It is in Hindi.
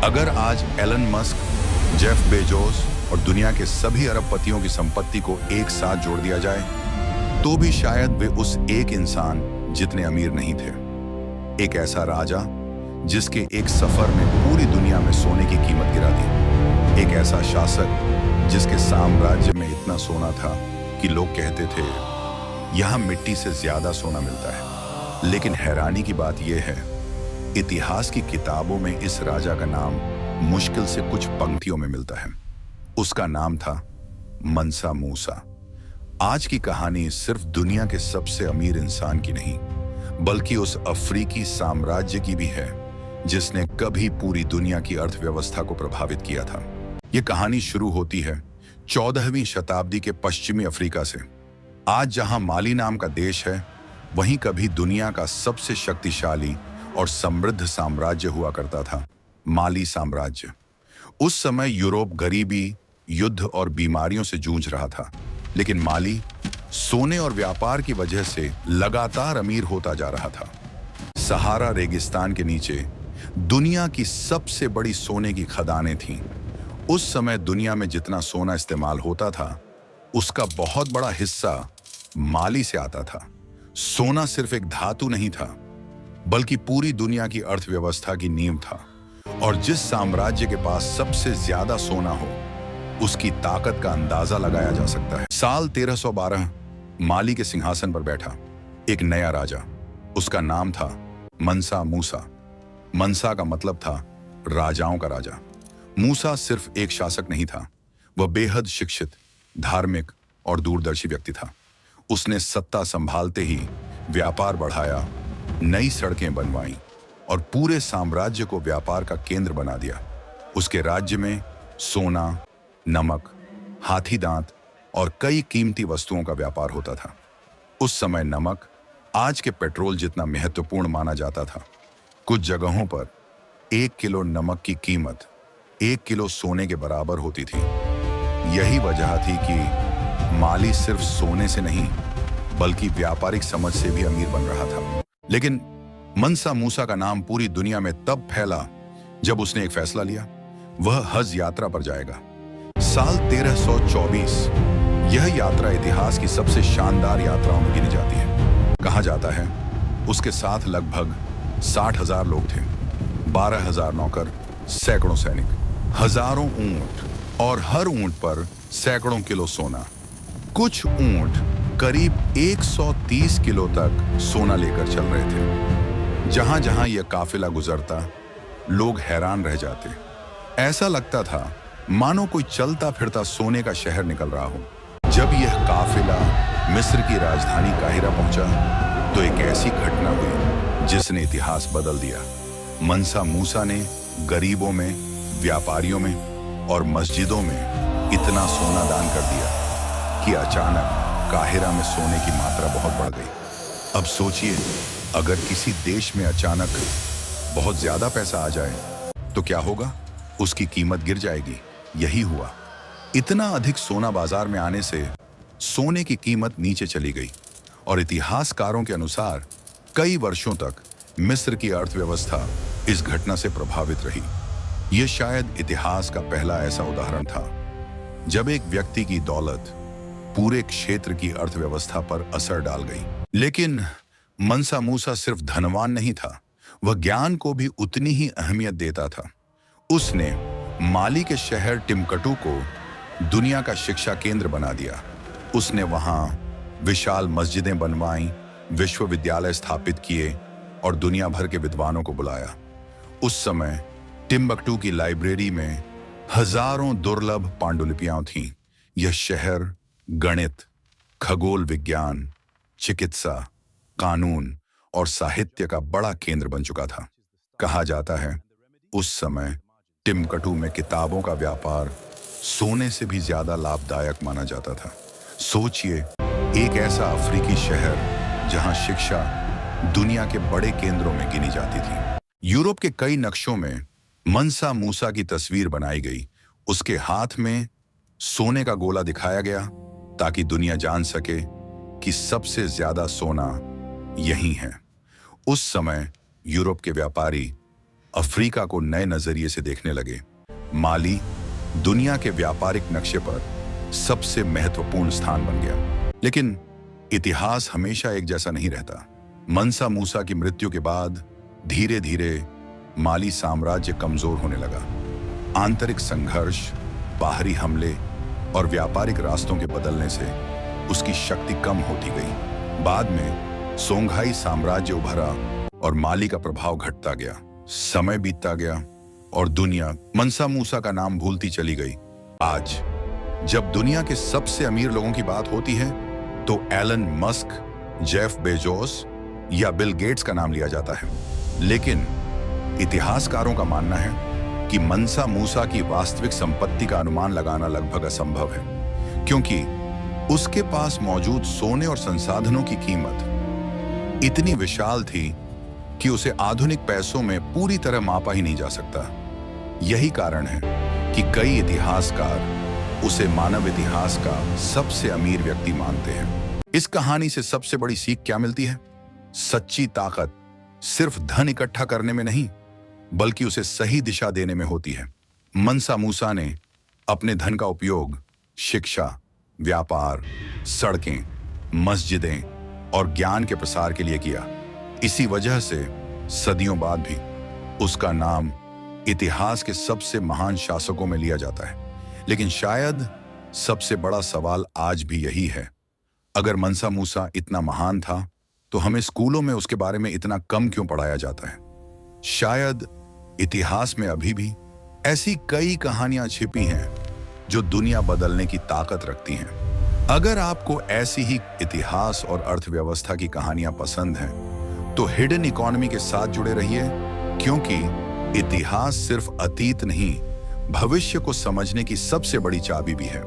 अगर आज एलन मस्क, जेफ बेजोस और दुनिया के सभी अरबपतियों की संपत्ति को एक साथ जोड़ दिया जाए, तो भी शायद वे उस एक इंसान जितने अमीर नहीं थे। एक ऐसा राजा जिसके एक सफर में पूरी दुनिया में सोने की कीमत गिरा दी। एक ऐसा शासक जिसके साम्राज्य में इतना सोना था कि लोग कहते थे, यहाँ मिट्टी से ज्यादा सोना मिलता है। लेकिन हैरानी की बात यह है, इतिहास की किताबों में इस राजा का नाम मुश्किल से कुछ पंक्तियों में मिलता है। उसका नाम था मंसा मूसा। आज की कहानी सिर्फ दुनिया के सबसे अमीर इंसान की नहीं, बल्कि उस अफ्रीकी साम्राज्य की भी है जिसने कभी पूरी दुनिया की अर्थव्यवस्था को प्रभावित किया था। यह कहानी शुरू होती है 14वीं शताब्दी के पश्चिमी अफ्रीका से। आज जहां माली नाम का देश है, वहीं कभी दुनिया का सबसे शक्तिशाली और समृद्ध साम्राज्य हुआ करता था, माली साम्राज्य। उस समय यूरोप गरीबी, युद्ध और बीमारियों से जूझ रहा था, लेकिन माली सोने और व्यापार की वजह से लगातार अमीर होता जा रहा था। सहारा रेगिस्तान के नीचे दुनिया की सबसे बड़ी सोने की खदानें थीं। उस समय दुनिया में जितना सोना इस्तेमाल होता था, उसका बहुत बड़ा हिस्सा माली से आता था। सोना सिर्फ एक धातु नहीं था, बल्कि पूरी दुनिया की अर्थव्यवस्था की नींव था। और जिस साम्राज्य के पास सबसे ज्यादा सोना हो, उसकी ताकत का अंदाजा लगाया जा सकता है। साल 1312 माली के सिंहासन पर बैठा एक नया राजा। उसका नाम था मंसा मूसा। मंसा का मतलब था राजाओं का राजा। मूसा सिर्फ एक शासक नहीं था, वह बेहद शिक्षित, धार्मिक और दूरदर्शी व्यक्ति था। उसने सत्ता संभालते ही व्यापार बढ़ाया, नई सड़कें बनवाई और पूरे साम्राज्य को व्यापार का केंद्र बना दिया। उसके राज्य में सोना, नमक, हाथी दांत और कई कीमती वस्तुओं का व्यापार होता था। उस समय नमक आज के पेट्रोल जितना महत्वपूर्ण माना जाता था। कुछ जगहों पर 1 किलो नमक की कीमत 1 किलो सोने के बराबर होती थी। यही वजह थी कि माली सिर्फ सोने से नहीं, बल्कि व्यापारिक समझ से भी अमीर बन रहा था। लेकिन मंसा मूसा का नाम पूरी दुनिया में तब फैला जब उसने एक फैसला लिया। वह हज यात्रा पर जाएगा। साल 1324 यह यात्रा इतिहास की सबसे शानदार यात्राओं में गिनी जाती है। कहा जाता है उसके साथ लगभग 60,000 लोग थे, 12,000 नौकर, सैकड़ों सैनिक, हजारों ऊंट और हर ऊंट पर सैकड़ों किलो सोना। कुछ ऊंट करीब 130 किलो तक सोना लेकर चल रहे थे। जहां जहां यह काफिला गुजरता, लोग हैरान रह जाते। ऐसा लगता था मानो कोई चलता फिरता सोने का शहर निकल रहा हो। जब यह काफिला मिस्र की राजधानी काहिरा पहुंचा, तो एक ऐसी घटना हुई जिसने इतिहास बदल दिया। मंसा मूसा ने गरीबों में, व्यापारियों में और मस्जिदों में इतना सोना दान कर दिया कि अचानक काहिरा में सोने की मात्रा बहुत बढ़ गई। अब सोचिए, अगर किसी देश में अचानक बहुत ज्यादा पैसा आ जाए तो क्या होगा? उसकी कीमत गिर जाएगी। यही हुआ। इतना अधिक सोना बाजार में आने से सोने की कीमत नीचे चली गई और इतिहासकारों के अनुसार कई वर्षों तक मिस्र की अर्थव्यवस्था इस घटना से प्रभावित रही। यह शायद इतिहास का पहला ऐसा उदाहरण था जब एक व्यक्ति की दौलत पूरे क्षेत्र की अर्थव्यवस्था पर असर डाल गई। लेकिन मंसा मूसा सिर्फ धनवान नहीं था, वह ज्ञान को भी उतनी ही अहमियत देता था। उसने माली के शहर टिम्बकटू को दुनिया का शिक्षा केंद्र बना दिया। उसने वहां विशाल मस्जिदें बनवाईं, विश्वविद्यालय स्थापित किए और दुनिया भर के विद्वानों को बुलाया। उस समय टिम्बकटू की लाइब्रेरी में हजारों दुर्लभ पांडुलिपियां थीं। यह शहर गणित, खगोल विज्ञान, चिकित्सा, कानून और साहित्य का बड़ा केंद्र बन चुका था। कहा जाता है उस समय टिम्बकटू में किताबों का व्यापार सोने से भी ज्यादा लाभदायक माना जाता था। सोचिए, एक ऐसा अफ्रीकी शहर जहां शिक्षा दुनिया के बड़े केंद्रों में गिनी जाती थी। यूरोप के कई नक्शों में मंसा मूसा की तस्वीर बनाई गई। उसके हाथ में सोने का गोला दिखाया गया ताकि दुनिया जान सके कि सबसे ज्यादा सोना यही है। उस समय यूरोप के व्यापारी अफ्रीका को नए नजरिए से देखने लगे। माली दुनिया के व्यापारिक नक्शे पर सबसे महत्वपूर्ण स्थान बन गया। लेकिन इतिहास हमेशा एक जैसा नहीं रहता। मंसा मूसा की मृत्यु के बाद धीरे धीरे माली साम्राज्य कमजोर होने लगा। आंतरिक संघर्ष, बाहरी हमले और व्यापारिक रास्तों के बदलने से उसकी शक्ति कम होती गई। बाद में सोंघाई साम्राज्य उभरा और माली का प्रभाव घटता गया। समय बीतता गया और दुनिया मंसा मूसा का नाम भूलती चली गई। आज जब दुनिया के सबसे अमीर लोगों की बात होती है तो एलन मस्क, जेफ बेजोस या बिल गेट्स का नाम लिया जाता है। लेकिन इतिहासकारों का मानना है कि मंसा मूसा की वास्तविक संपत्ति का अनुमान लगाना लगभग असंभव है, क्योंकि उसके पास मौजूद सोने और संसाधनों की कीमत इतनी विशाल थी कि उसे आधुनिक पैसों में पूरी तरह मापा ही नहीं जा सकता। यही कारण है कि कई इतिहासकार उसे मानव इतिहास का सबसे अमीर व्यक्ति मानते हैं। इस कहानी से सबसे बड़ी सीख क्या मिलती है? सच्ची ताकत सिर्फ धन इकट्ठा करने में नहीं, बल्कि उसे सही दिशा देने में होती है। मंसा मूसा ने अपने धन का उपयोग शिक्षा, व्यापार, सड़कें, मस्जिदें और ज्ञान के प्रसार के लिए किया। इसी वजह से सदियों बाद भी उसका नाम इतिहास के सबसे महान शासकों में लिया जाता है। लेकिन शायद सबसे बड़ा सवाल आज भी यही है, अगर मंसा मूसा इतना महान था तो हमें स्कूलों में उसके बारे में इतना कम क्यों पढ़ाया जाता है? शायद इतिहास में अभी भी ऐसी कई कहानियां छिपी हैं जो दुनिया बदलने की ताकत रखती हैं। अगर आपको ऐसी ही इतिहास और अर्थव्यवस्था की कहानियां पसंद हैं, तो हिडन इकोनॉमी के साथ जुड़े रहिए, क्योंकि इतिहास सिर्फ अतीत नहीं, भविष्य को समझने की सबसे बड़ी चाबी भी है।